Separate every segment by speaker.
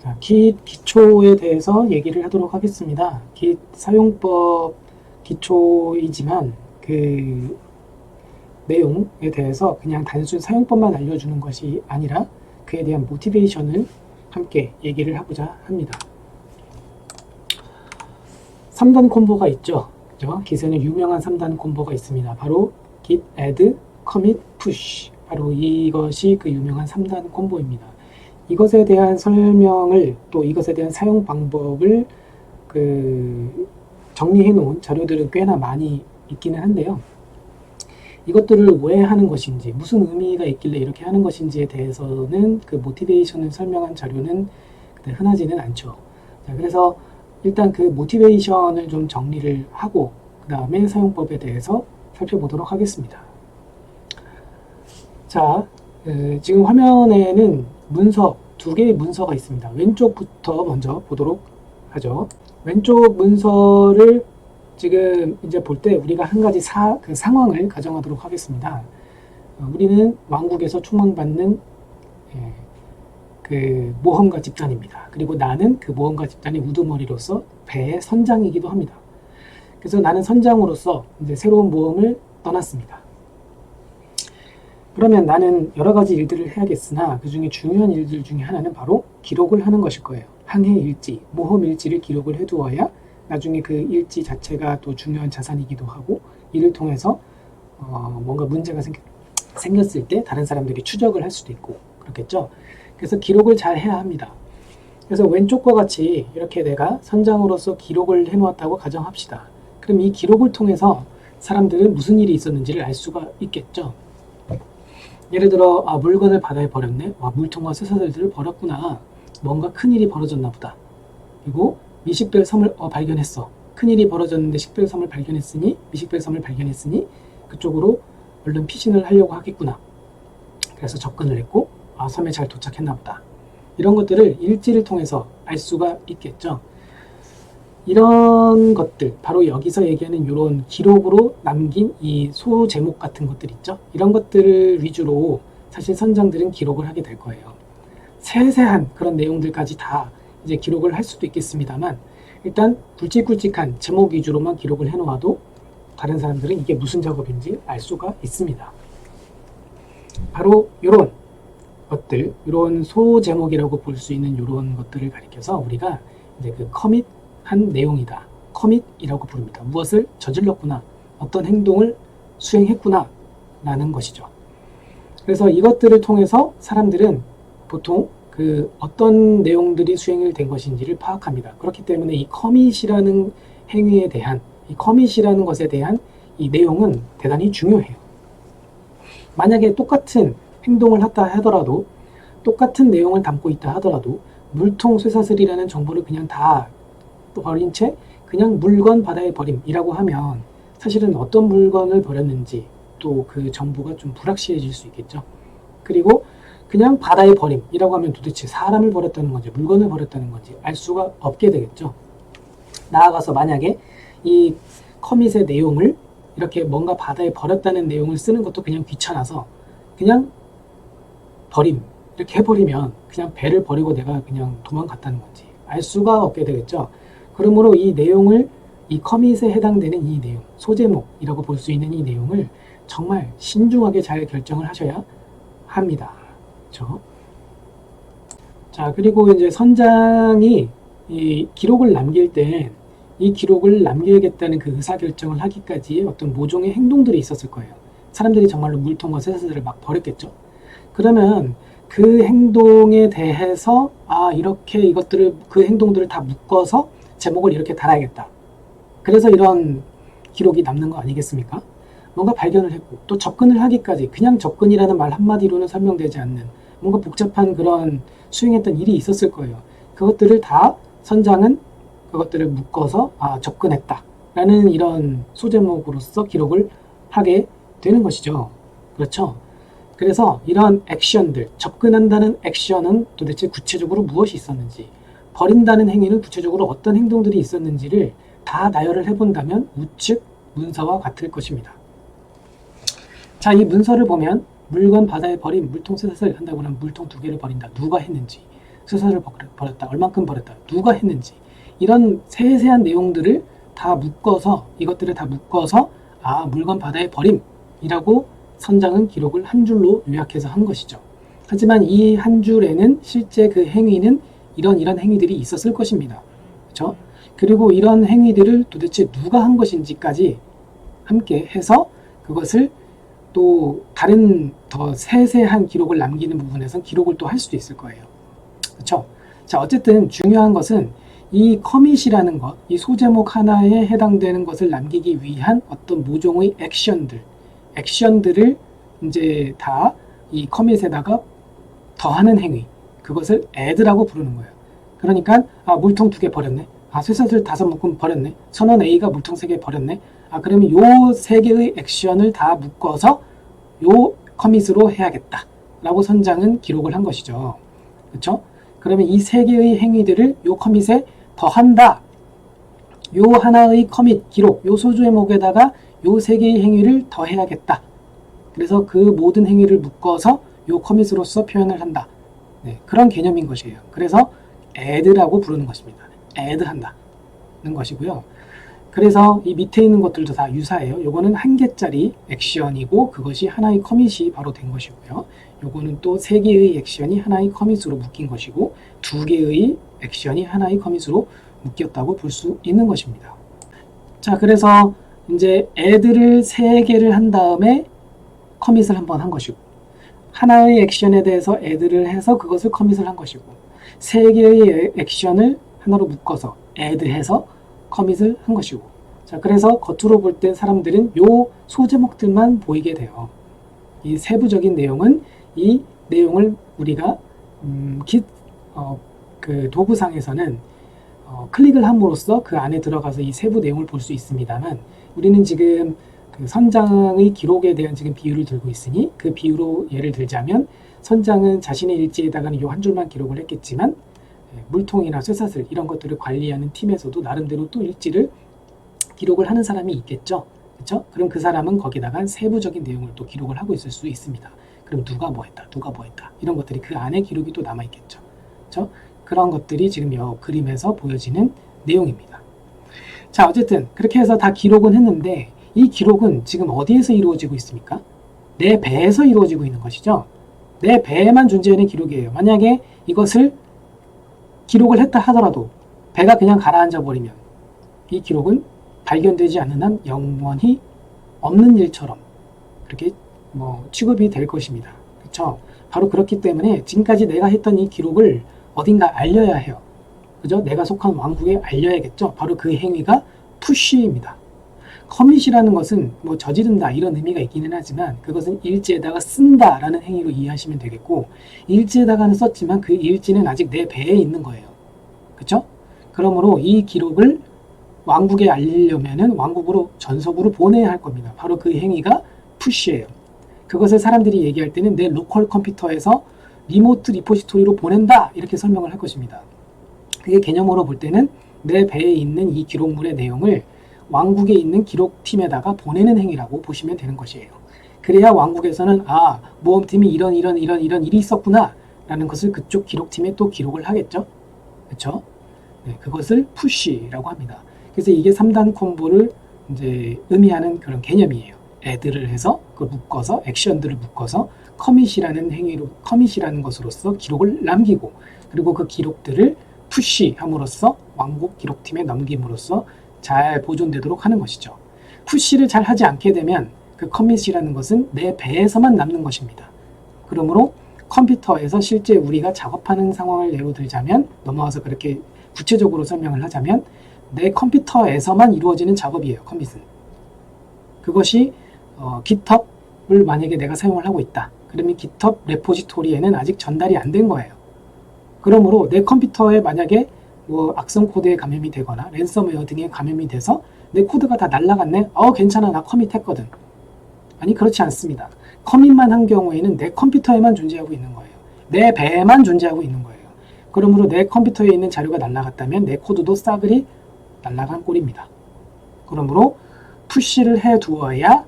Speaker 1: 자, Git 기초에 대해서 얘기를 하도록 하겠습니다. Git 사용법 기초이지만 그 내용에 대해서 그냥 단순 사용법만 알려주는 것이 아니라 그에 대한 모티베이션을 함께 얘기를 하고자 합니다. 3단 콤보가 있죠. 그죠? Git에는 유명한 3단 콤보가 있습니다. 바로 git add, commit, push. 바로 이것이 그 유명한 3단 콤보입니다. 이것에 대한 설명을 또 이것에 대한 사용 방법을 정리해 놓은 자료들은 꽤나 많이 있기는 한데요. 이것들을 왜 하는 것인지, 무슨 의미가 있길래 이렇게 하는 것인지에 대해서는 그 모티베이션을 설명한 자료는 흔하지는 않죠. 자, 그래서 일단 그 모티베이션을 좀 정리를 하고 그 다음에 사용법에 대해서 살펴보도록 하겠습니다. 자, 지금 화면에는 문서, 두 개의 문서가 있습니다. 왼쪽부터 먼저 보도록 하죠. 왼쪽 문서를 지금 이제 볼 때 우리가 한 가지 상황을 가정하도록 하겠습니다. 우리는 왕국에서 총망받는 그 모험가 집단입니다. 그리고 나는 그 모험가 집단의 우두머리로서 배의 선장이기도 합니다. 그래서 나는 선장으로서 이제 새로운 모험을 떠났습니다. 그러면 나는 여러 가지 일들을 해야겠으나 그 중에 중요한 일들 중에 하나는 바로 기록을 하는 것일 거예요. 항해 일지, 모험 일지를 기록을 해두어야 나중에 그 일지 자체가 또 중요한 자산이기도 하고 이를 통해서 뭔가 문제가 생겼을 때 다른 사람들이 추적을 할 수도 있고 그렇겠죠. 그래서 기록을 잘 해야 합니다. 그래서 왼쪽과 같이 이렇게 내가 선장으로서 기록을 해놓았다고 가정합시다. 그럼 이 기록을 통해서 사람들은 무슨 일이 있었는지를 알 수가 있겠죠. 예를 들어 물건을 바다에 버렸네. 물통과 쇠사슬들을 버렸구나. 뭔가 큰일이 벌어졌나 보다. 그리고 미식별 섬을 발견했어. 큰일이 벌어졌는데 식별섬을 발견했으니 미식별섬을 발견했으니 그쪽으로 얼른 피신을 하려고 하겠구나. 그래서 접근을 했고 섬에 잘 도착했나 보다. 이런 것들을 일지를 통해서 알 수가 있겠죠. 이런 것들, 바로 여기서 얘기하는 이런 기록으로 남긴 이 소제목 같은 것들 있죠. 이런 것들을 위주로 사실 선장들은 기록을 하게 될 거예요. 세세한 그런 내용들까지 다 이제 기록을 할 수도 있겠습니다만 일단 굵직굵직한 제목 위주로만 기록을 해놓아도 다른 사람들은 이게 무슨 작업인지 알 수가 있습니다. 바로 이런 것들, 이런 소제목이라고 볼 수 있는 이런 것들을 가리켜서 우리가 이제 그 커밋한 내용이다. 커밋이라고 부릅니다. 무엇을 저질렀구나, 어떤 행동을 수행했구나 라는 것이죠. 그래서 이것들을 통해서 사람들은 보통 그 어떤 내용들이 수행이 된 것인지를 파악합니다. 그렇기 때문에 이 커밋이라는 행위에 대한, 이 커밋이라는 것에 대한 이 내용은 대단히 중요해요. 만약에 똑같은 행동을 했다 하더라도, 똑같은 내용을 담고 있다 하더라도 물통 쇠사슬이라는 정보를 그냥 다 버린 채 그냥 물건 바다에 버림이라고 하면 사실은 어떤 물건을 버렸는지 또 그 정보가 좀 불확실해질 수 있겠죠. 그리고 그냥 바다에 버림이라고 하면 도대체 사람을 버렸다는 건지 물건을 버렸다는 건지 알 수가 없게 되겠죠. 나아가서 만약에 이 커밋의 내용을 이렇게 뭔가 바다에 버렸다는 내용을 쓰는 것도 그냥 귀찮아서 그냥 버림 이렇게 해버리면 그냥 배를 버리고 내가 그냥 도망갔다는 건지 알 수가 없게 되겠죠. 그러므로 이 내용을, 이 커밋에 해당되는 이 내용, 소제목이라고 볼 수 있는 이 내용을 정말 신중하게 잘 결정을 하셔야 합니다. 그렇죠? 자, 그리고 이제 선장이 이 기록을 남길 때 이 기록을 남겨야겠다는 그 의사결정을 하기까지의 어떤 모종의 행동들이 있었을 거예요. 사람들이 정말로 물통과 쇠사슬을 막 버렸겠죠. 그러면 그 행동에 대해서 이렇게 이것들을, 그 행동들을 다 묶어서 제목을 이렇게 달아야겠다. 그래서 이런 기록이 남는 거 아니겠습니까? 뭔가 발견을 했고 또 접근을 하기까지 그냥 접근이라는 말 한마디로는 설명되지 않는 뭔가 복잡한 그런 수행했던 일이 있었을 거예요. 그것들을 다 선장은 그것들을 묶어서 접근했다 라는 이런 소제목으로서 기록을 하게 되는 것이죠. 그렇죠? 그래서 이런 액션들, 접근한다는 액션은 도대체 구체적으로 무엇이 있었는지, 버린다는 행위는 구체적으로 어떤 행동들이 있었는지를 다 나열을 해본다면 우측 문서와 같을 것입니다. 자, 이 문서를 보면 물건 바다에 버린 물통 쇠사슬 한다고 하면 물통 2개를 버린다. 누가 했는지, 쇠사슬을 버렸다, 얼만큼 버렸다, 누가 했는지, 이런 세세한 내용들을 다 묶어서, 이것들을 다 묶어서 물건 바다에 버림이라고 선장은 기록을 한 줄로 요약해서 한 것이죠. 하지만 이 한 줄에는 실제 그 행위는 이런 행위들이 있었을 것입니다. 그렇죠? 그리고 이런 행위들을 도대체 누가 한 것인지까지 함께 해서 그것을 또 다른 더 세세한 기록을 남기는 부분에선 기록을 또 할 수도 있을 거예요. 그렇죠? 자, 어쨌든 중요한 것은 이 커밋이라는 것, 이 소제목 하나에 해당되는 것을 남기기 위한 어떤 모종의 액션들을 이제 다 이 커밋에다가 더하는 행위, 그것을 add라고 부르는 거예요. 그러니까 물통 2개 버렸네, 쇠사슬 5묶음 버렸네, 선원 A가 물통 3개 버렸네, 그러면 요 3개의 액션을 다 묶어서 요 커밋으로 해야겠다 라고 선장은 기록을 한 것이죠. 그렇죠? 그러면 이 3개의 행위들을 요 커밋에 더한다, 요 하나의 커밋 기록, 요 소제목에다가 요 3개의 행위를 더해야겠다. 그래서 그 모든 행위를 묶어서 요 커밋으로서 표현을 한다. 네, 그런 개념인 것이에요. 그래서 add라고 부르는 것입니다. add 한다는 것이고요. 그래서 이 밑에 있는 것들도 다 유사해요. 요거는 1개짜리 액션이고 그것이 하나의 커밋이 바로 된 것이고요. 요거는 또 3개의 액션이 하나의 커밋으로 묶인 것이고 2개의 액션이 하나의 커밋으로 묶였다고 볼 수 있는 것입니다. 자, 그래서 이제 add를 3개를 한 다음에 커밋을 한번 한 것이고, 하나의 액션에 대해서 add를 해서 그것을 커밋을 한 것이고, 3개의 액션을 하나로 묶어서 add해서 커밋을 한 것이고, 자, 그래서 겉으로 볼 때 사람들은 요 소제목들만 보이게 돼요. 이 세부적인 내용은 이 내용을 우리가 그 도구상에서는 클릭을 함으로써 그 안에 들어가서 이 세부 내용을 볼 수 있습니다만, 우리는 지금 그 선장의 기록에 대한 지금 비유를 들고 있으니 그 비유로 예를 들자면, 선장은 자신의 일지에다가는 요 한 줄만 기록을 했겠지만 물통이나 쇠사슬 이런 것들을 관리하는 팀에서도 나름대로 또 일지를 기록을 하는 사람이 있겠죠. 그렇죠? 그럼 그 사람은 거기다가 세부적인 내용을 또 기록을 하고 있을 수 있습니다. 그럼 누가 뭐 했다, 이런 것들이 그 안에 기록이 또 남아 있겠죠. 그렇죠? 그런 것들이 지금 이 그림에서 보여지는 내용입니다. 자, 어쨌든 그렇게 해서 다 기록은 했는데, 이 기록은 지금 어디에서 이루어지고 있습니까? 내 배에서 이루어지고 있는 것이죠. 내 배에만 존재하는 기록이에요. 만약에 이것을 기록을 했다 하더라도 배가 그냥 가라앉아 버리면 이 기록은 발견되지 않는 한 영원히 없는 일처럼 그렇게 취급이 될 것입니다. 그렇죠? 바로 그렇기 때문에 지금까지 내가 했던 이 기록을 어딘가 알려야 해요. 그죠? 내가 속한 왕국에 알려야겠죠. 바로 그 행위가 푸시입니다. 커밋이라는 것은 저지른다 이런 의미가 있기는 하지만, 그것은 일지에다가 쓴다 라는 행위로 이해하시면 되겠고, 일지에다가는 썼지만 그 일지는 아직 내 배에 있는 거예요. 그렇죠? 그러므로 이 기록을 왕국에 알리려면은 왕국으로 전속으로 보내야 할 겁니다. 바로 그 행위가 푸시예요. 그것을 사람들이 얘기할 때는 내 로컬 컴퓨터에서 리모트 리포지토리로 보낸다 이렇게 설명을 할 것입니다. 그게 개념으로 볼 때는 내 배에 있는 이 기록물의 내용을 왕국에 있는 기록팀에다가 보내는 행위라고 보시면 되는 것이에요. 그래야 왕국에서는 모험팀이 이런 일이 있었구나 라는 것을 그쪽 기록팀에 또 기록을 하겠죠. 그렇죠? 네, 그것을 푸시라고 합니다. 그래서 이게 3단 콤보를 이제 의미하는 그런 개념이에요. add를 해서 그걸 묶어서 액션들을 묶어서 커밋이라는 것으로서 기록을 남기고, 그리고 그 기록들을 푸시함으로써 왕국 기록팀에 넘김으로써 잘 보존되도록 하는 것이죠. 푸시를 잘 하지 않게 되면 그 커밋이라는 것은 내 배에서만 남는 것입니다. 그러므로 컴퓨터에서 실제 우리가 작업하는 상황을 예로 들자면, 넘어와서 그렇게 구체적으로 설명을 하자면, 내 컴퓨터에서만 이루어지는 작업이에요. 커밋은. 그것이 GitHub을 만약에 내가 사용을 하고 있다. 그러면 GitHub 레포지토리에는 아직 전달이 안 된 거예요. 그러므로 내 컴퓨터에 만약에 악성 코드에 감염이 되거나 랜섬웨어 등에 감염이 돼서 내 코드가 다 날라갔네? 괜찮아, 나 커밋 했거든. 아니, 그렇지 않습니다. 커밋만 한 경우에는 내 컴퓨터에만 존재하고 있는 거예요. 내 배에만 존재하고 있는 거예요. 그러므로 내 컴퓨터에 있는 자료가 날라갔다면 내 코드도 싸그리 날라간 꼴입니다. 그러므로 푸시를 해 두어야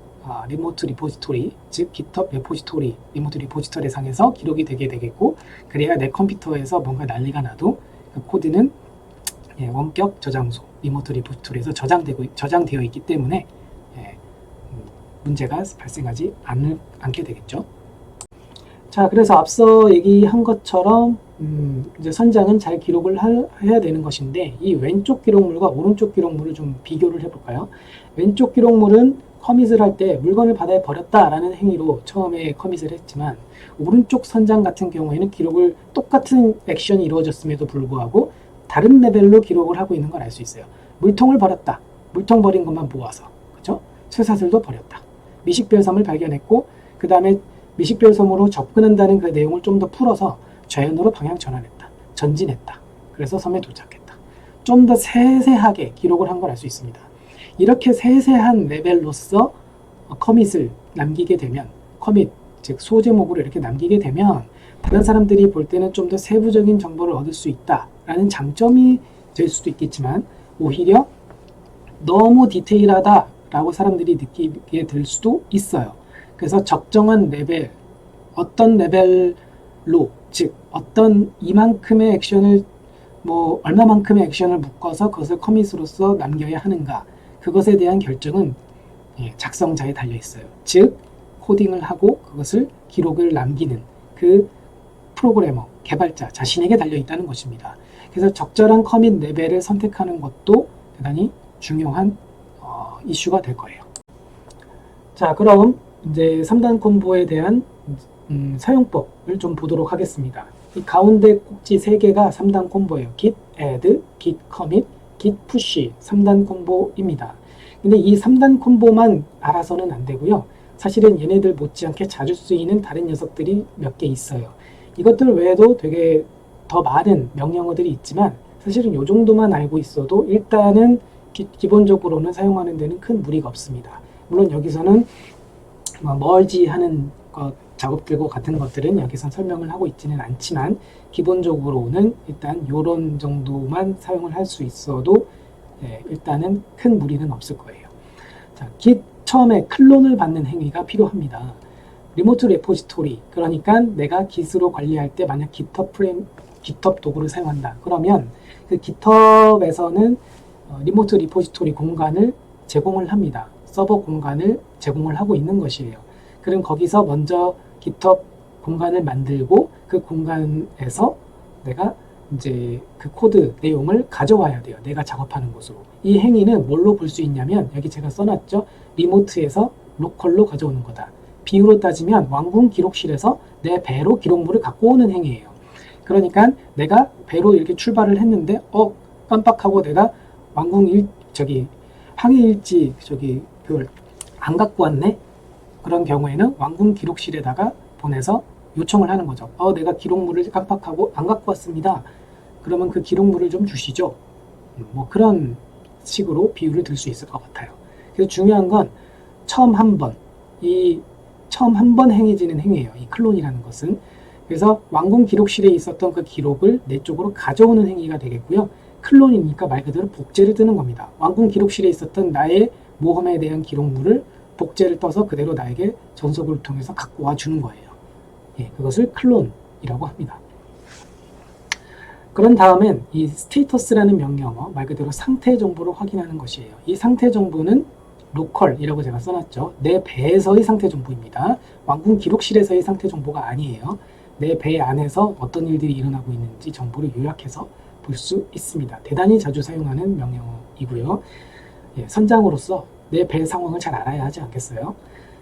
Speaker 1: 리모트 리포지토리, 즉 GitHub 레포지토리, 리모트 리포지토리 상에서 기록이 되게 되겠고, 그래야 내 컴퓨터에서 뭔가 난리가 나도 그 코드는 원격 저장소, 리모트 리포지토리에서 저장되어 있기 때문에 문제가 발생하지 않게 되겠죠. 자, 그래서 앞서 얘기한 것처럼 이제 선장은 잘 기록을 해야 되는 것인데, 이 왼쪽 기록물과 오른쪽 기록물을 좀 비교를 해볼까요? 왼쪽 기록물은 커밋을 할 때 물건을 바다에 버렸다라는 행위로 처음에 커밋을 했지만, 오른쪽 선장 같은 경우에는 기록을 똑같은 액션이 이루어졌음에도 불구하고 다른 레벨로 기록을 하고 있는 걸 알 수 있어요. 물통을 버렸다. 물통 버린 것만 모아서, 그렇죠? 쇠사슬도 버렸다. 미식별섬을 발견했고, 그 다음에 미식별섬으로 접근한다는 그 내용을 좀 더 풀어서 좌연으로 방향 전환했다. 전진했다. 그래서 섬에 도착했다. 좀 더 세세하게 기록을 한 걸 알 수 있습니다. 이렇게 세세한 레벨로서 커밋을 남기게 되면, 커밋, 즉 소제목으로 이렇게 남기게 되면 다른 사람들이 볼 때는 좀 더 세부적인 정보를 얻을 수 있다라는 장점이 될 수도 있겠지만, 오히려 너무 디테일하다라고 사람들이 느끼게 될 수도 있어요. 그래서 적정한 레벨, 어떤 레벨로, 즉 어떤 이만큼의 액션을 얼마만큼의 액션을 묶어서 그것을 커밋으로서 남겨야 하는가, 그것에 대한 결정은 작성자에 달려 있어요. 즉 코딩을 하고 그것을 기록을 남기는 그 프로그래머, 개발자 자신에게 달려 있다는 것입니다. 그래서 적절한 커밋 레벨을 선택하는 것도 대단히 중요한 이슈가 될 거예요. 자, 그럼 이제 3단 콤보에 대한 사용법을 좀 보도록 하겠습니다. 이 가운데 꼭지 3개가 3단 콤보예요. git add, git commit, git push 3단 콤보입니다. 근데 이 3단 콤보만 알아서는 안 되고요. 사실은 얘네들 못지않게 자주 쓰이는 다른 녀석들이 몇 개 있어요. 이것들 외에도 되게 더 많은 명령어들이 있지만, 사실은 이 정도만 알고 있어도 일단은 기본적으로는 사용하는 데는 큰 무리가 없습니다. 물론 여기서는 멀지하는 작업들과 같은 것들은 여기서 설명을 하고 있지는 않지만, 기본적으로는 일단 이런 정도만 사용을 할 수 있어도 일단은 큰 무리는 없을 거예요. 자, git 처음에 클론을 받는 행위가 필요합니다. 리모트 레포지토리, 그러니까 내가 git으로 관리할 때 만약 GitHub 도구를 사용한다. 그러면 그 GitHub에서는 리모트 리포지토리 공간을 제공을 합니다. 서버 공간을 제공을 하고 있는 것이에요. 그럼 거기서 먼저 GitHub 공간을 만들고, 그 공간에서 내가 이제 그 코드 내용을 가져와야 돼요. 내가 작업하는 곳으로. 이 행위는 뭘로 볼 수 있냐면, 여기 제가 써놨죠. 리모트에서 로컬로 가져오는 거다. 비유로 따지면 왕궁 기록실에서 내 배로 기록물을 갖고 오는 행위예요. 그러니까 내가 배로 이렇게 출발을 했는데 깜빡하고 내가 왕궁 항해일지 그걸 안 갖고 왔네? 그런 경우에는 왕궁 기록실에다가 보내서 요청을 하는 거죠. 내가 기록물을 깜빡하고 안 갖고 왔습니다. 그러면 그 기록물을 좀 주시죠. 그런 식으로 비유를 들 수 있을 것 같아요. 그래서 중요한 건 처음 한 번 행해지는 행위예요. 이 클론이라는 것은. 그래서 왕궁 기록실에 있었던 그 기록을 내 쪽으로 가져오는 행위가 되겠고요. 클론이니까 말 그대로 복제를 뜨는 겁니다. 왕궁 기록실에 있었던 나의 모험에 대한 기록물을 복제를 떠서 그대로 나에게 전속을 통해서 갖고 와 주는 거예요. 그것을 클론이라고 합니다. 그런 다음엔 이 스테이터스라는 명령어, 말 그대로 상태 정보를 확인하는 것이에요. 이 상태 정보는 로컬이라고 제가 써놨죠. 내 배에서의 상태 정보입니다. 왕궁 기록실에서의 상태 정보가 아니에요. 내 배 안에서 어떤 일들이 일어나고 있는지 정보를 요약해서 볼 수 있습니다. 대단히 자주 사용하는 명령어이고요. 선장으로서 내 배 상황을 잘 알아야 하지 않겠어요?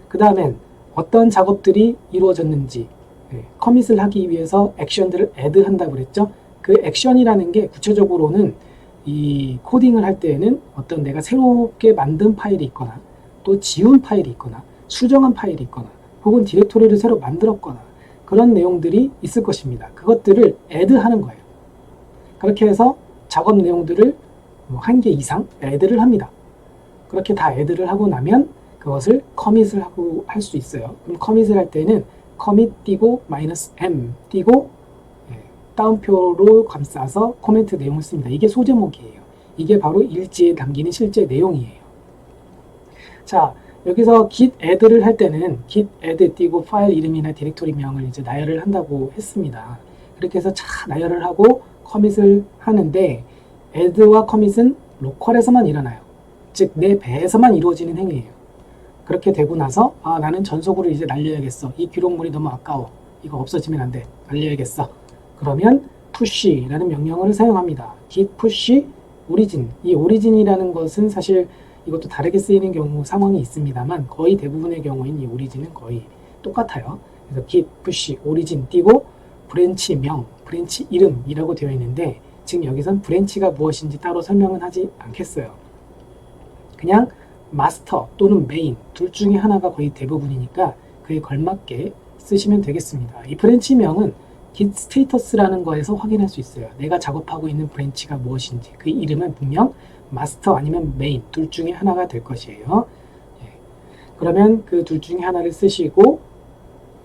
Speaker 1: 그 다음엔 어떤 작업들이 이루어졌는지, 커밋을 하기 위해서 액션들을 애드한다고 그랬죠? 그 액션이라는 게 구체적으로는 이 코딩을 할 때에는 어떤 내가 새롭게 만든 파일이 있거나, 또 지운 파일이 있거나, 수정한 파일이 있거나, 혹은 디렉토리를 새로 만들었거나, 그런 내용들이 있을 것입니다. 그것들을 애드하는 거예요. 그렇게 해서 작업 내용들을 1개 이상 애드를 합니다. 그렇게 다 애드를 하고 나면 그것을 커밋을 하고 할 수 있어요. 그럼 커밋을 할 때는 커밋 띄고 -m 띄고 따옴표로 감싸서 코멘트 내용을 씁니다. 이게 소제목이에요. 이게 바로 일지에 담기는 실제 내용이에요. 자, 여기서 git add를 할 때는 git add 띄고 파일 이름이나 디렉토리 명을 이제 나열을 한다고 했습니다. 그렇게 해서 나열을 하고 커밋을 하는데 add와 commit은 로컬에서만 일어나요. 즉 내 배에서만 이루어지는 행위예요. 그렇게 되고 나서 나는 전속으로 이제 날려야겠어. 이 기록물이 너무 아까워. 이거 없어지면 안 돼. 날려야겠어. 그러면 push라는 명령어를 사용합니다. git push origin. 이 origin이라는 것은 사실 이것도 다르게 쓰이는 경우 상황이 있습니다만 거의 대부분의 경우인 이 origin은 거의 똑같아요. 그래서 git push origin 띄고 브랜치 명, 브랜치 이름이라고 되어 있는데 지금 여기선 브랜치가 무엇인지 따로 설명은 하지 않겠어요. 그냥 마스터 또는 메인 둘 중에 하나가 거의 대부분이니까 그에 걸맞게 쓰시면 되겠습니다. 이 브랜치명은 git status라는 거에서 확인할 수 있어요. 내가 작업하고 있는 브랜치가 무엇인지 그 이름은 분명 마스터 아니면 메인 둘 중에 하나가 될 것이에요. 그러면 그 둘 중에 하나를 쓰시고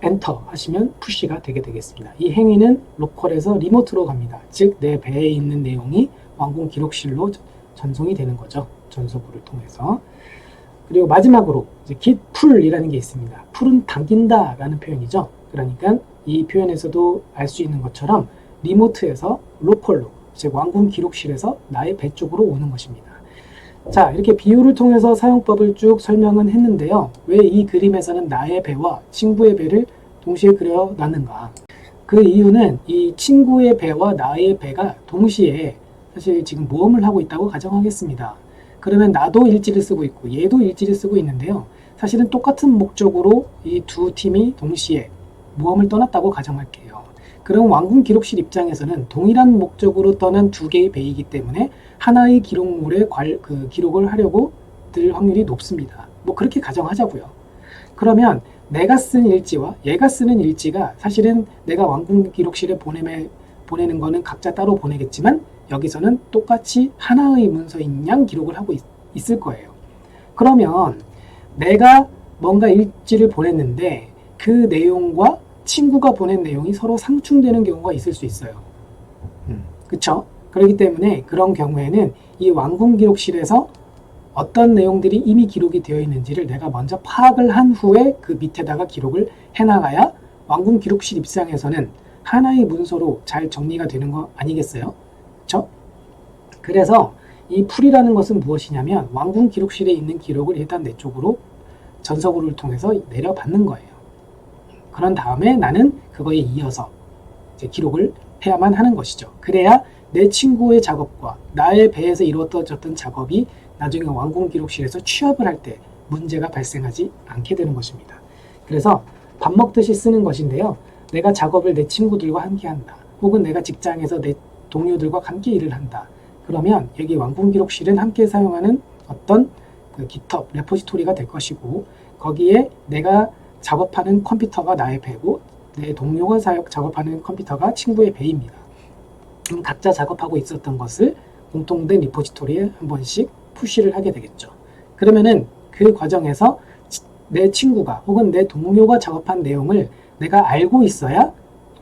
Speaker 1: 엔터 하시면 푸시가 되게 되겠습니다. 이 행위는 로컬에서 리모트로 갑니다. 즉 내 배에 있는 내용이 완공 기록실로 전송이 되는 거죠. 전소부를 통해서. 그리고 마지막으로 이제 git pull이라는 게 있습니다. pull은 당긴다 라는 표현이죠. 그러니까 이 표현에서도 알 수 있는 것처럼 리모트에서 로컬로 즉 완공 기록실에서 나의 배 쪽으로 오는 것입니다. 자, 이렇게 비유를 통해서 사용법을 쭉 설명은 했는데요. 왜 이 그림에서는 나의 배와 친구의 배를 동시에 그려놨는가? 그 이유는 이 친구의 배와 나의 배가 동시에 사실 지금 모험을 하고 있다고 가정하겠습니다. 그러면 나도 일지를 쓰고 있고 얘도 일지를 쓰고 있는데요. 사실은 똑같은 목적으로 이 두 팀이 동시에 모험을 떠났다고 가정할게요. 그럼 완공 기록실 입장에서는 동일한 목적으로 떠난 두 개의 배이기 때문에 하나의 기록물에 기록을 하려고 들 확률이 높습니다. 뭐 그렇게 가정하자고요. 그러면 내가 쓴 일지와 얘가 쓰는 일지가 사실은 내가 완공 기록실에 보내는 거는 각자 따로 보내겠지만 여기서는 똑같이 하나의 문서인 양 기록을 하고 있을 거예요. 그러면 내가 뭔가 일지를 보냈는데 그 내용과 친구가 보낸 내용이 서로 상충되는 경우가 있을 수 있어요. 그쵸? 그렇기 때문에 그런 경우에는 이 완공 기록실에서 어떤 내용들이 이미 기록이 되어 있는지를 내가 먼저 파악을 한 후에 그 밑에다가 기록을 해나가야 완공 기록실 입장에서는 하나의 문서로 잘 정리가 되는 거 아니겠어요? 그쵸? 그래서 이 풀이라는 것은 무엇이냐면 완공 기록실에 있는 기록을 일단 내 쪽으로 전서구를 통해서 내려받는 거예요. 그런 다음에 나는 그거에 이어서 이제 기록을 해야만 하는 것이죠. 그래야 내 친구의 작업과 나의 배에서 이루어졌던 작업이 나중에 완공 기록실에서 취합을 할 때 문제가 발생하지 않게 되는 것입니다. 그래서 밥 먹듯이 쓰는 것인데요. 내가 작업을 내 친구들과 함께 한다. 혹은 내가 직장에서 내 동료들과 함께 일을 한다. 그러면 여기 완공 기록실은 함께 사용하는 어떤 그 GitHub 레포지토리가 될 것이고 거기에 내가 작업하는 컴퓨터가 나의 배고 내 동료가 작업하는 컴퓨터가 친구의 배입니다. 각자 작업하고 있었던 것을 공통된 리포지토리에 한 번씩 푸시를 하게 되겠죠. 그러면은 그 과정에서 내 친구가 혹은 내 동료가 작업한 내용을 내가 알고 있어야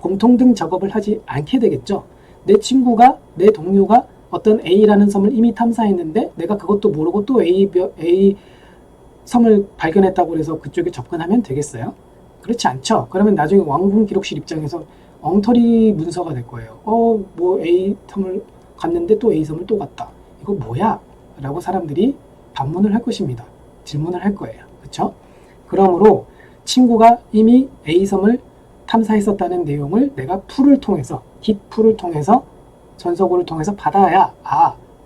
Speaker 1: 공통된 작업을 하지 않게 되겠죠. 내 친구가 내 동료가 어떤 A라는 섬을 이미 탐사했는데 내가 그것도 모르고 또 A 섬을 발견했다고 해서 그쪽에 접근하면 되겠어요? 그렇지 않죠. 그러면 나중에 완공 기록실 입장에서 엉터리 문서가 될 거예요. 뭐 A 섬을 갔는데 또 A 섬을 또 갔다. 이거 뭐야? 라고 사람들이 반문을 할 것입니다. 질문을 할 거예요. 그렇죠? 그러므로 친구가 이미 A 섬을 탐사했었다는 내용을 내가 풀을 통해서 git 풀을 통해서 전서구를 통해서 받아야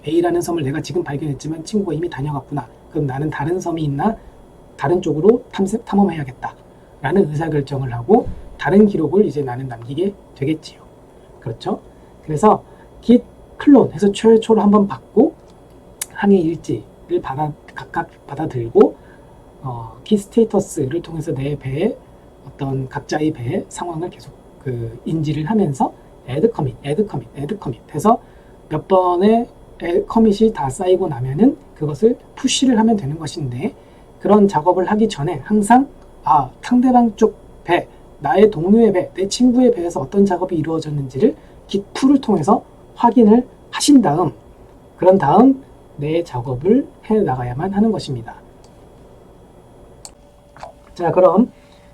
Speaker 1: A라는 섬을 내가 지금 발견했지만 친구가 이미 다녀갔구나. 그럼 나는 다른 섬이 있나? 다른 쪽으로 탐험해야겠다. 라는 의사결정을 하고 다른 기록을 이제 나는 남기게 되겠지요. 그렇죠? 그래서 git 클론 해서 최초로 한번 받고 항해 일지를 각각 받아들고 git 스테이터스를 통해서 내 배의 어떤 각자의 배의 상황을 계속 인지를 하면서 add commit 해서 몇 번의 커밋이 다 쌓이고 나면은 그것을 푸시를 하면 되는 것인데 그런 작업을 하기 전에 항상 상대방 쪽 배, 나의 동료의 배, 내 친구의 배에서 어떤 작업이 이루어졌는지를 git 풀을 통해서 확인을 하신 다음 그런 다음 내 작업을 해 나가야만 하는 것입니다. 자, 그럼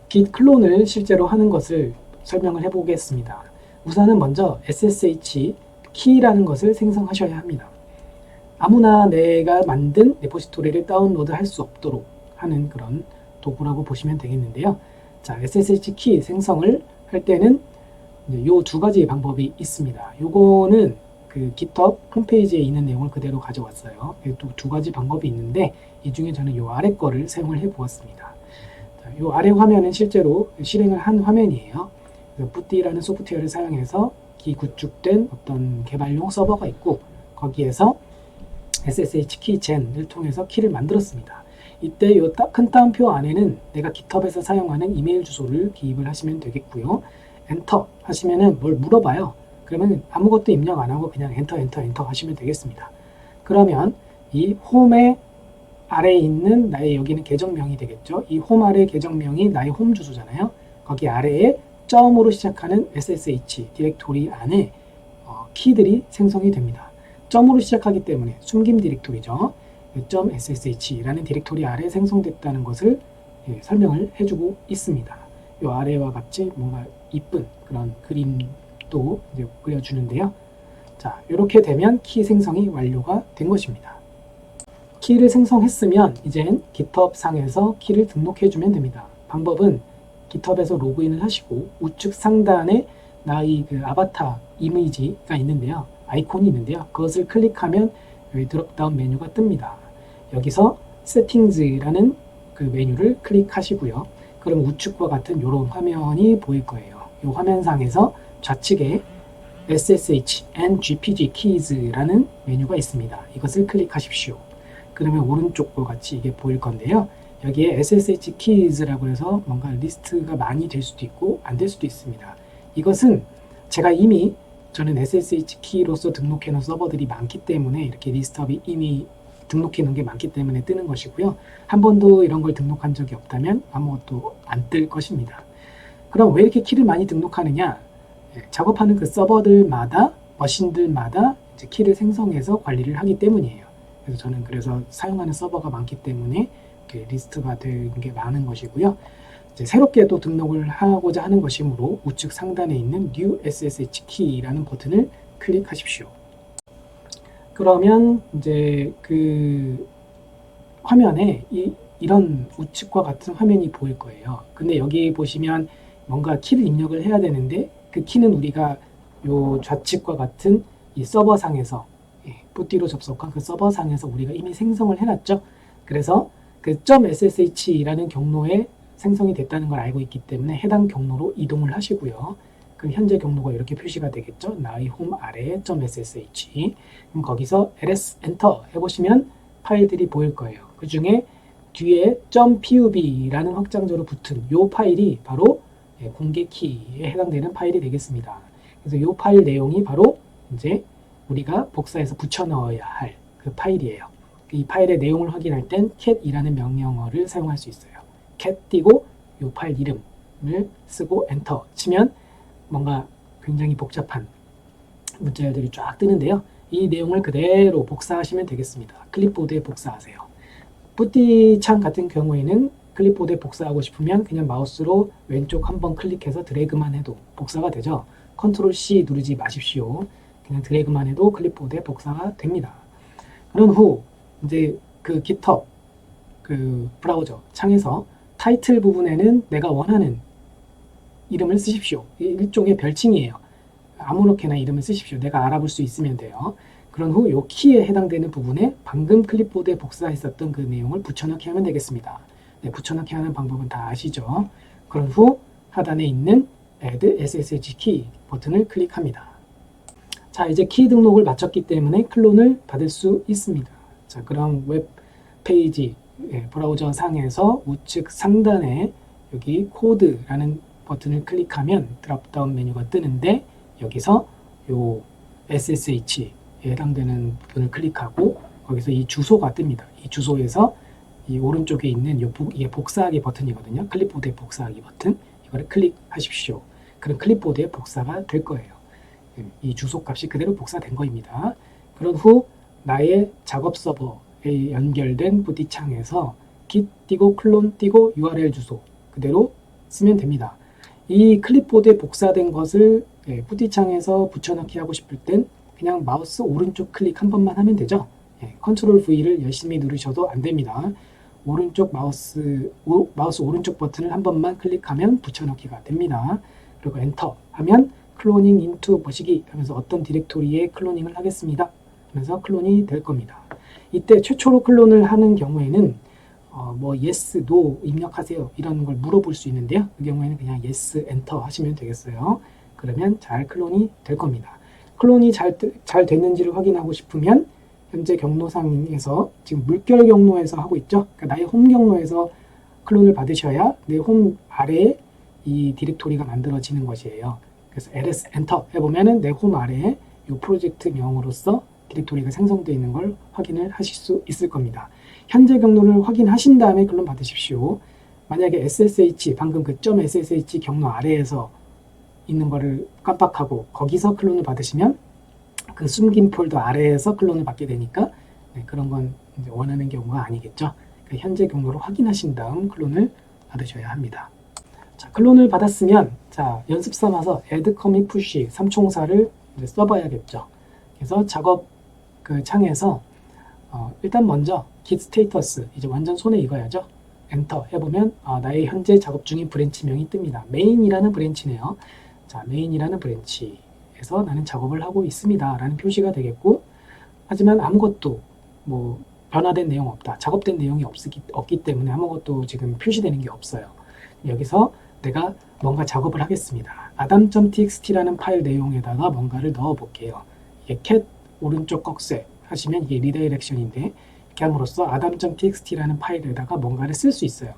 Speaker 1: git 클론을 실제로 하는 것을 설명을 해보겠습니다. 우선은 먼저 SSH 키라는 것을 생성하셔야 합니다. 아무나 내가 만든 레포지토리를 다운로드 할 수 없도록 하는 그런 도구라고 보시면 되겠는데요. 자, SSH 키 생성을 할 때는 요 두 가지 방법이 있습니다. 요거는 그 GitHub 홈페이지에 있는 내용을 그대로 가져왔어요. 두 가지 방법이 있는데 이 중에 저는 요 아래 거를 사용을 해 보았습니다. 자, 요 아래 화면은 실제로 실행을 한 화면이에요. 푸띠라는 소프트웨어를 사용해서 구축된 어떤 개발용 서버가 있고 거기에서 SSH 키 젠을 통해서 키를 만들었습니다. 이때 요 큰 따옴표 안에는 내가 GitHub에서 사용하는 이메일 주소를 기입을 하시면 되겠고요. 엔터 하시면은 뭘 물어봐요. 그러면 아무것도 입력 안 하고 그냥 엔터 하시면 되겠습니다. 그러면 이 홈의 아래에 있는 나의 여기는 계정명이 되겠죠. 이 홈 아래 계정명이 나의 홈 주소잖아요. 거기 아래에 점으로 시작하는 SSH 디렉토리 안에 키들이 생성이 됩니다. 점으로 시작하기 때문에 숨김 디렉토리죠. .ssh라는 디렉토리 아래 생성됐다는 것을 설명을 해주고 있습니다. 이 아래와 같이 뭔가 이쁜 그런 그림도 이제 그려주는데요. 자, 이렇게 되면 키 생성이 완료가 된 것입니다. 키를 생성했으면 이젠 GitHub 상에서 키를 등록해주면 됩니다. 방법은 GitHub에서 로그인을 하시고 우측 상단에 나의 그 아바타 이미지가 있는데요. 아이콘이 있는데요. 그것을 클릭하면 여기 드롭다운 메뉴가 뜹니다. 여기서 세팅즈라는 그 메뉴를 클릭하시고요. 그럼 우측과 같은 이런 화면이 보일 거예요. 이 화면상에서 좌측에 SSH and GPG Keys라는 메뉴가 있습니다. 이것을 클릭하십시오. 그러면 오른쪽과 같이 이게 보일 건데요. 여기에 SSH Keys라고 해서 뭔가 리스트가 많이 될 수도 있고 안 될 수도 있습니다. 이것은 제가 이미 저는 SSH 키로서 등록해 놓은 서버들이 많기 때문에 이렇게 리스트업이 이미 등록해 놓은 게 많기 때문에 뜨는 것이고요. 한 번도 이런 걸 등록한 적이 없다면 아무것도 안 뜰 것입니다. 그럼 왜 이렇게 키를 많이 등록하느냐? 작업하는 그 서버들마다 머신들마다 이제 키를 생성해서 관리를 하기 때문이에요. 그래서 저는 사용하는 서버가 많기 때문에 이렇게 리스트가 된 게 많은 것이고요. 이제 새롭게 또 등록을 하고자 하는 것이므로 우측 상단에 있는 New SSH Key라는 버튼을 클릭하십시오. 그러면 이제 그 화면에 이런 우측과 같은 화면이 보일 거예요. 근데 여기 보시면 뭔가 키를 입력을 해야 되는데 그 키는 우리가 요 좌측과 같은 이 서버상에서 푸띠로 접속한 그 서버상에서 우리가 이미 생성을 해놨죠. 그래서 그 .ssh라는 경로에 생성이 됐다는 걸 알고 있기 때문에 해당 경로로 이동을 하시고요. 그럼 현재 경로가 이렇게 표시가 되겠죠. 나의 홈 아래에 .ssh. 그럼 거기서 ls 엔터 해보시면 파일들이 보일 거예요. 그 중에 뒤에 .pub라는 확장자로 붙은 이 파일이 바로 공개 키에 해당되는 파일이 되겠습니다. 그래서 이 파일 내용이 바로 이제 우리가 복사해서 붙여 넣어야 할 그 파일이에요. 이 파일의 내용을 확인할 땐 cat이라는 명령어를 사용할 수 있어요. cat 띄고 이 파일 이름을 쓰고 엔터 치면 뭔가 굉장히 복잡한 문자열들이 쫙 뜨는데요. 이 내용을 그대로 복사하시면 되겠습니다. 클립보드에 복사하세요. 푸띠 창 같은 경우에는 클립보드에 복사하고 싶으면 그냥 마우스로 왼쪽 한번 클릭해서 드래그만 해도 복사가 되죠. 컨트롤 C 누르지 마십시오. 그냥 드래그만 해도 클립보드에 복사가 됩니다. 그런 후 이제 그 GitHub 그 브라우저 창에서 타이틀 부분에는 내가 원하는 이름을 쓰십시오. 일종의 별칭이에요. 아무렇게나 이름을 쓰십시오. 내가 알아볼 수 있으면 돼요. 그런 후 이 키에 해당되는 부분에 방금 클립보드에 복사했었던 그 내용을 붙여넣기 하면 되겠습니다. 네, 붙여넣기 하는 방법은 다 아시죠? 그런 후 하단에 있는 Add SSH Key 버튼을 클릭합니다. 자, 이제 키 등록을 마쳤기 때문에 클론을 받을 수 있습니다. 자, 그럼 웹 페이지 브라우저 상에서 우측 상단에 여기 코드라는 버튼을 클릭하면 드롭다운 메뉴가 뜨는데 여기서 요 SSH에 해당되는 부분을 클릭하고 거기서 이 주소가 뜹니다. 이 주소에서 이 오른쪽에 있는 이게 복사하기 버튼이거든요. 클립보드의 복사하기 버튼 이거를 클릭하십시오. 그럼 클립보드에 복사가 될 거예요. 이 주소 값이 그대로 복사된 거입니다. 그런 후 나의 작업 서버에 연결된 푸띠 창에서 git 띄고 클론 띄고 URL 주소 그대로 쓰면 됩니다. 이 클립보드에 복사된 것을 후디창에서 붙여넣기 하고 싶을 땐 그냥 마우스 오른쪽 클릭 한 번만 하면 되죠. 컨트롤 V를 열심히 누르셔도 안 됩니다. 오른쪽 마우스 오른쪽 버튼을 한 번만 클릭하면 붙여넣기가 됩니다. 그리고 엔터 하면 클로닝 인투 뭐시기 하면서 어떤 디렉토리에 클로닝을 하겠습니다 하면서 클론이 될 겁니다. 이때 최초로 클론을 하는 경우에는 뭐 yes, no 입력하세요 이런 걸 물어볼 수 있는데요. 그 경우에는 그냥 yes, 엔터 하시면 되겠어요. 그러면 잘 클론이 될 겁니다. 클론이 잘 됐는지를 확인하고 싶으면 현재 경로상에서 지금 물결 경로에서 하고 있죠. 그러니까 나의 홈 경로에서 클론을 받으셔야 내 홈 아래에 이 디렉토리가 만들어지는 것이에요. 그래서 ls 엔터 해보면은 내 홈 아래에 이 프로젝트 명으로서 디렉토리가 생성되어 있는 걸 확인을 하실 수 있을 겁니다. 현재 경로를 확인하신 다음에 클론 받으십시오. 만약에 SSH 방금 그 .ssh 경로 아래에서 있는 거를 깜빡하고 거기서 클론을 받으시면 그 숨긴 폴더 아래에서 클론을 받게 되니까 그런 건 이제 원하는 경우가 아니겠죠. 그러니까 현재 경로를 확인하신 다음 클론을 받으셔야 합니다. 자, 클론을 받았으면 자, 연습 삼아서 add, commit, push 3총사를 이제 써봐야겠죠. 그래서 작업 그 창에서 일단 먼저 git status 이제 완전 손에 익어야죠. 엔터 해보면 나의 현재 작업 중인 브랜치명이 뜹니다. main이라는 브랜치네요. 자, main이라는 브랜치에서 나는 작업을 하고 있습니다 라는 표시가 되겠고, 하지만 아무것도 뭐 변화된 내용 없다, 작업된 내용이 없기 때문에 아무것도 지금 표시되는 게 없어요. 여기서 내가 뭔가 작업을 하겠습니다. adam.txt라는 파일 내용에다가 뭔가를 넣어 볼게요. 이게 cat 오른쪽 꺽쇠 하시면 이게 리다이렉션인데, 이렇게 함으로써 adam.txt라는 파일에다가 뭔가를 쓸 수 있어요.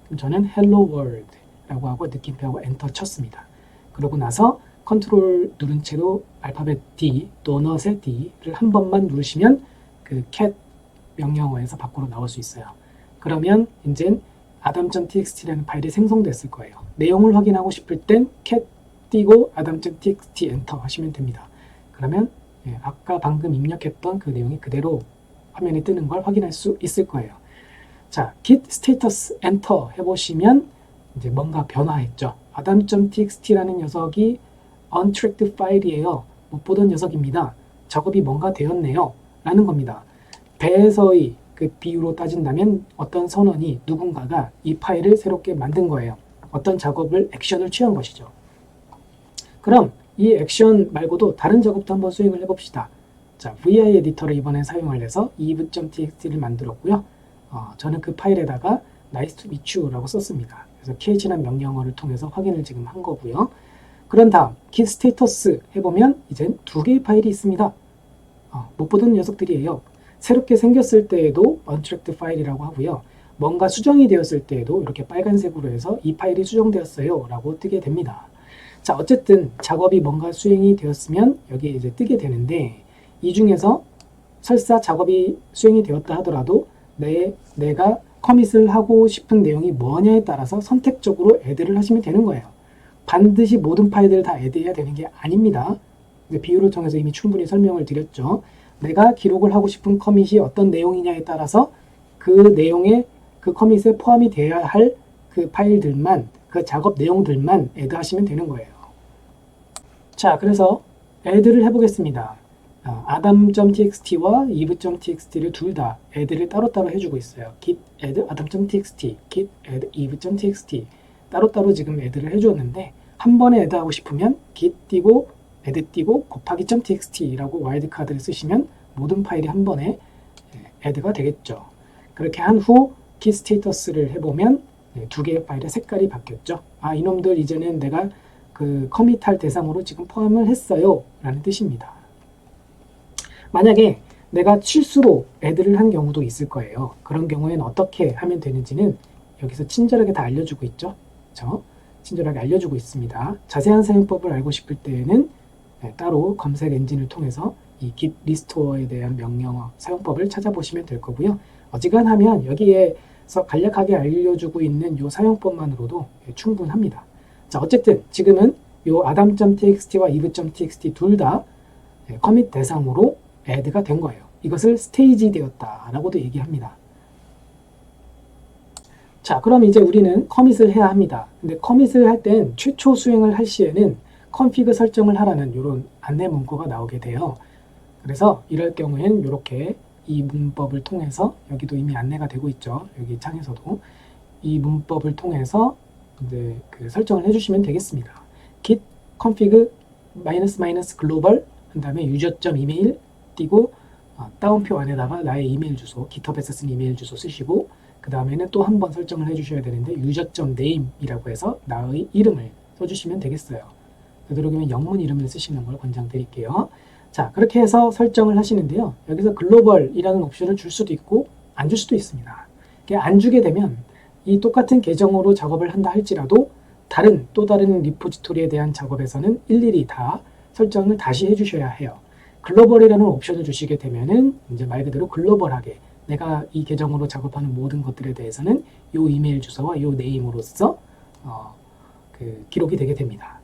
Speaker 1: 그럼 저는 hello world 라고 하고 느낌표하고 엔터 쳤습니다. 그러고 나서 컨트롤 누른 채로 알파벳 D, 도넛의 D를 한 번만 누르시면 그 cat 명령어에서 밖으로 나올 수 있어요. 그러면 이제 adam.txt라는 파일이 생성됐을 거예요. 내용을 확인하고 싶을 땐 cat 띄고 adam.txt 엔터 하시면 됩니다. 그러면 아까 방금 입력했던 그 내용이 그대로 화면에 뜨는 걸 확인할 수 있을 거예요. 자, git status 엔터 해보시면 이제 뭔가 변화했죠. adam.txt라는 녀석이 untracked 파일이에요. 못 보던 녀석입니다. 작업이 뭔가 되었네요 라는 겁니다. 배에서의 그 비유로 따진다면 어떤 선원이 누군가가 이 파일을 새롭게 만든 거예요. 어떤 작업을 액션을 취한 것이죠. 그럼 이 액션 말고도 다른 작업도 한번 수행을 해봅시다. 자, vi 에디터를 이번에 사용을 해서 eve.txt를 만들었고요. 저는 그 파일에다가 nice to meet you 라고 썼습니다. 그래서 kh라는 명령어를 통해서 확인을 지금 한 거고요. 그런 다음 git status 해보면 이젠 두 개의 파일이 있습니다. 못 보던 녀석들이에요. 새롭게 생겼을 때에도 untracked 파일이라고 하고요. 뭔가 수정이 되었을 때에도 이렇게 빨간색으로 해서 이 파일이 수정되었어요 라고 뜨게 됩니다. 자, 어쨌든 작업이 뭔가 수행이 되었으면 여기에 이제 뜨게 되는데, 이 중에서 설사 작업이 수행이 되었다 하더라도 내가 커밋을 하고 싶은 내용이 뭐냐에 따라서 선택적으로 add를 하시면 되는 거예요. 반드시 모든 파일들을 다 add해야 되는 게 아닙니다. 비유를 통해서 이미 충분히 설명을 드렸죠. 내가 기록을 하고 싶은 커밋이 어떤 내용이냐에 따라서 그 내용에 그 커밋에 포함이 되어야 할 그 파일들만, 그 작업 내용들만 add 하시면 되는 거예요. 자, 그래서 add를 해보겠습니다. adam.txt와 eve.txt를 둘 다 add를 따로따로 해주고 있어요. git add adam.txt, git add eve.txt 따로따로 지금 add를 해주었는데, 한 번에 add 하고 싶으면 git 띄고 add 띄고 곱하기 .txt라고 와일드카드를 쓰시면 모든 파일이 한 번에 add가 되겠죠. 그렇게 한 후 git status를 해보면 두 개의 파일의 색깔이 바뀌었죠. 이놈들 이제는 내가 그 커밋할 대상으로 지금 포함을 했어요 라는 뜻입니다. 만약에 내가 실수로 add를 한 경우도 있을 거예요. 그런 경우에는 어떻게 하면 되는지는 여기서 친절하게 다 알려주고 있죠. 그렇죠? 친절하게 알려주고 있습니다. 자세한 사용법을 알고 싶을 때에는 따로 검색 엔진을 통해서 이 git restore에 대한 명령어 사용법을 찾아보시면 될 거고요. 어지간하면 여기에서 간략하게 알려주고 있는 이 사용법만으로도 충분합니다. 자, 어쨌든 지금은 이 adam.txt와 eve.txt 둘 다 커밋 대상으로 add가 된 거예요. 이것을 스테이지 되었다 라고도 얘기합니다. 자, 그럼 이제 우리는 커밋을 해야 합니다. 근데 커밋을 할 땐 최초 수행을 할 시에는 config 설정을 하라는 이런 안내 문구가 나오게 돼요. 그래서 이럴 경우엔 이렇게 이 문법을 통해서, 여기도 이미 안내가 되고 있죠. 여기 창에서도 이 문법을 통해서 이제 그 설정을 해주시면 되겠습니다. git config global 한 다음에 user.email 띄고 따옴표 안에다가 나의 이메일 주소, GitHub에서 쓴 이메일 주소 쓰시고, 그 다음에는 또 한 번 설정을 해주셔야 되는데 user.name이라고 해서 나의 이름을 써주시면 되겠어요. 되도록이면 영문 이름을 쓰시는 걸 권장드릴게요. 자, 그렇게 해서 설정을 하시는데요. 여기서 글로벌이라는 옵션을 줄 수도 있고 안 줄 수도 있습니다. 안 주게 되면 이 똑같은 계정으로 작업을 한다 할지라도 또 다른 리포지토리에 대한 작업에서는 일일이 다 설정을 다시 해주셔야 해요. 글로벌이라는 옵션을 주시게 되면은 이제 말 그대로 글로벌하게 내가 이 계정으로 작업하는 모든 것들에 대해서는 이 이메일 주소와 이 네임으로써 기록이 되게 됩니다.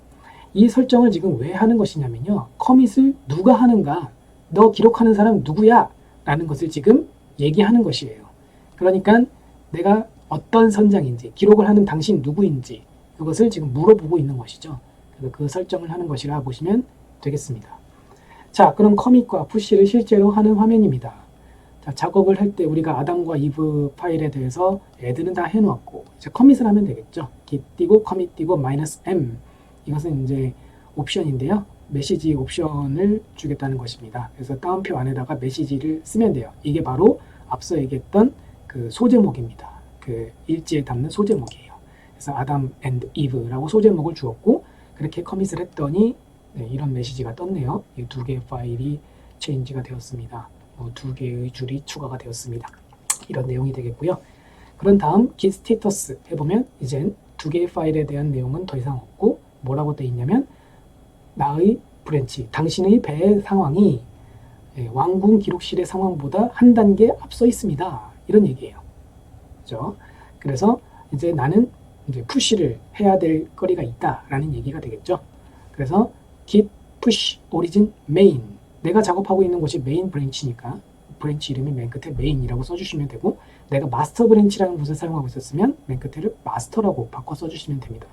Speaker 1: 이 설정을 지금 왜 하는 것이냐면요. 커밋을 누가 하는가, 너 기록하는 사람 누구야? 라는 것을 지금 얘기하는 것이에요. 그러니까 내가 어떤 선장인지, 기록을 하는 당신 누구인지 그것을 지금 물어보고 있는 것이죠. 그래서 그 설정을 하는 것이라 보시면 되겠습니다. 자, 그럼 커밋과 푸시를 실제로 하는 화면입니다. 자, 작업을 할 때 우리가 아담과 이브 파일에 대해서 애드는 다 해놓았고 이제 커밋을 하면 되겠죠. git 띄고 commit 띄고 -m, 이것은 이제 옵션인데요. 메시지 옵션을 주겠다는 것입니다. 그래서 따옴표 안에다가 메시지를 쓰면 돼요. 이게 바로 앞서 얘기했던 그 소제목입니다. 그 일지에 담는 소제목이에요. 그래서 아담 and 이브라고 소제목을 주었고 그렇게 커밋을 했더니 이런 메시지가 떴네요. 이 두 개의 파일이 체인지가 되었습니다. 두 개의 줄이 추가가 되었습니다. 이런 내용이 되겠고요. 그런 다음 git status 해보면 이젠 두 개의 파일에 대한 내용은 더 이상 없고 뭐라고 되어 있냐면 나의 브랜치, 당신의 배의 상황이 왕궁 기록실의 상황보다 한 단계 앞서 있습니다. 이런 얘기예요. 그죠? 그래서 이제 나는 이제 푸시를 해야 될 거리가 있다라는 얘기가 되겠죠. 그래서 git push origin main, 내가 작업하고 있는 곳이 메인 브랜치니까 브랜치 이름이 맨 끝에 메인이라고 써주시면 되고, 내가 마스터 브랜치라는 곳을 사용하고 있었으면 맨 끝에를 마스터라고 바꿔 써주시면 됩니다.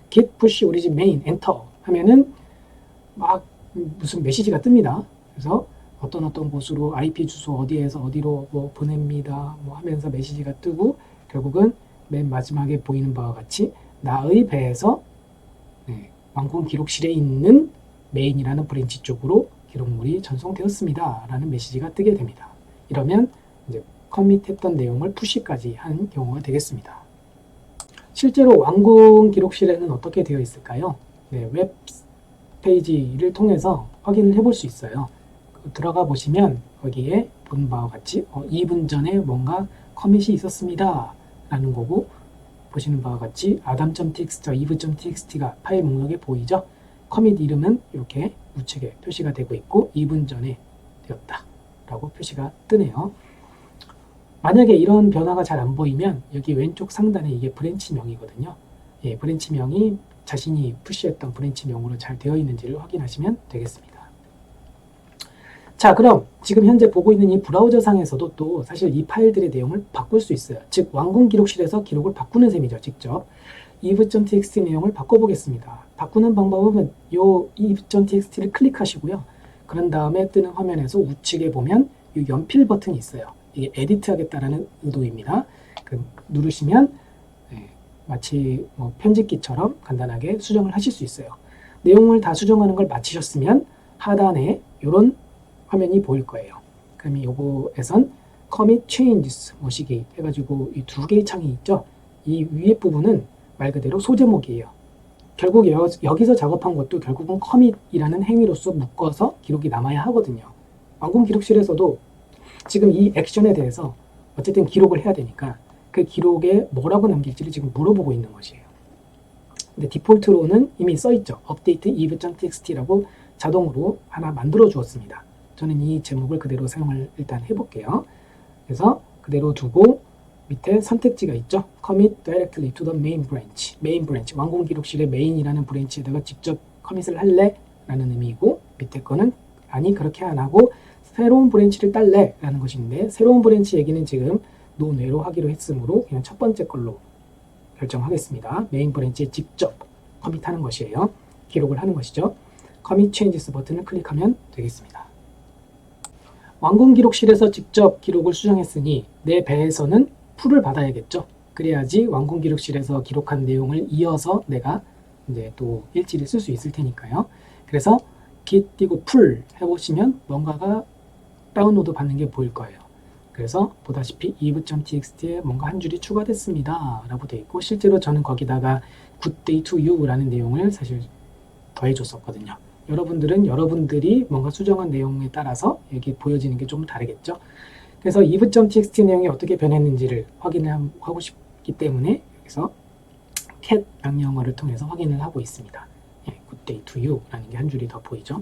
Speaker 1: git push origin main enter 하면은 막 무슨 메시지가 뜹니다. 그래서 어떤 곳으로 IP 주소 어디에서 어디로 보냅니다 하면서 메시지가 뜨고, 결국은 맨 마지막에 보이는 바와 같이 나의 배에서 왕궁 기록실에 있는 메인이라는 브랜치 쪽으로 기록물이 전송되었습니다 라는 메시지가 뜨게 됩니다. 이러면 이제 커밋했던 내용을 푸시까지 한 경우가 되겠습니다. 실제로 왕궁 기록실에는 어떻게 되어 있을까요? 웹 페이지를 통해서 확인을 해볼 수 있어요. 들어가 보시면 거기에 본 바와 같이 2분 전에 뭔가 커밋이 있었습니다 라는 거고, 보시는 바와 같이 adam.txt와 eve.txt가 파일 목록에 보이죠? 커밋 이름은 이렇게 우측에 표시가 되고 있고 2분 전에 되었다 라고 표시가 뜨네요. 만약에 이런 변화가 잘 안 보이면 여기 왼쪽 상단에 이게 브랜치명이거든요. 브랜치명이 자신이 푸시했던 브랜치명으로 잘 되어 있는지를 확인하시면 되겠습니다. 자, 그럼 지금 현재 보고 있는 이 브라우저 상에서도 또 사실 이 파일들의 내용을 바꿀 수 있어요. 즉 왕궁 기록실에서 기록을 바꾸는 셈이죠. 직접 eve.txt 내용을 바꿔보겠습니다. 바꾸는 방법은 이 eve.txt를 클릭하시고요. 그런 다음에 뜨는 화면에서 우측에 보면 이 연필 버튼이 있어요. 이게 에디트 하겠다라는 의도입니다. 누르시면 마치 편집기처럼 간단하게 수정을 하실 수 있어요. 내용을 다 수정하는 걸 마치셨으면 하단에 이런 화면이 보일 거예요. 그럼 요거에선 commit changes 머시기 해가지고 이 두 개의 창이 있죠. 이 위에 부분은 말 그대로 소제목이에요. 결국 여기서 작업한 것도 결국은 commit이라는 행위로서 묶어서 기록이 남아야 하거든요. 왕궁 기록실에서도 지금 이 액션에 대해서 어쨌든 기록을 해야 되니까 그 기록에 뭐라고 남길지를 지금 물어보고 있는 것이에요. 근데 디폴트로는 이미 써있죠. update eve.txt라고 자동으로 하나 만들어 주었습니다. 저는 이 제목을 그대로 사용을 일단 해볼게요. 그래서 그대로 두고 밑에 선택지가 있죠. commit directly to the main branch. main branch, 왕궁 기록실의 메인이라는 브랜치에다가 직접 커밋을 할래? 라는 의미이고, 밑에 거는 아니 그렇게 안 하고 새로운 브랜치를 딸래? 라는 것인데, 새로운 브랜치 얘기는 지금 논외로 하기로 했으므로 그냥 첫 번째 걸로 결정하겠습니다. 메인 브랜치에 직접 커밋하는 것이에요. 기록을 하는 것이죠. 커밋 체인지스 버튼을 클릭하면 되겠습니다. 완공 기록실에서 직접 기록을 수정했으니 내 배에서는 풀을 받아야겠죠. 그래야지 완공 기록실에서 기록한 내용을 이어서 내가 이제 또 일지를 쓸 수 있을 테니까요. 그래서 git 띄고 풀 해보시면 뭔가가 다운로드 받는 게 보일 거예요. 그래서 보다시피 eve.txt에 뭔가 한 줄이 추가됐습니다 라고 되어 있고, 실제로 저는 거기다가 good day to you 라는 내용을 사실 더해줬었거든요. 여러분들은 여러분들이 뭔가 수정한 내용에 따라서 여기 보여지는 게 좀 다르겠죠. 그래서 eve.txt 내용이 어떻게 변했는지를 확인하고 싶기 때문에 여기서 cat 명령어를 통해서 확인을 하고 있습니다. good day to you 라는 게 한 줄이 더 보이죠.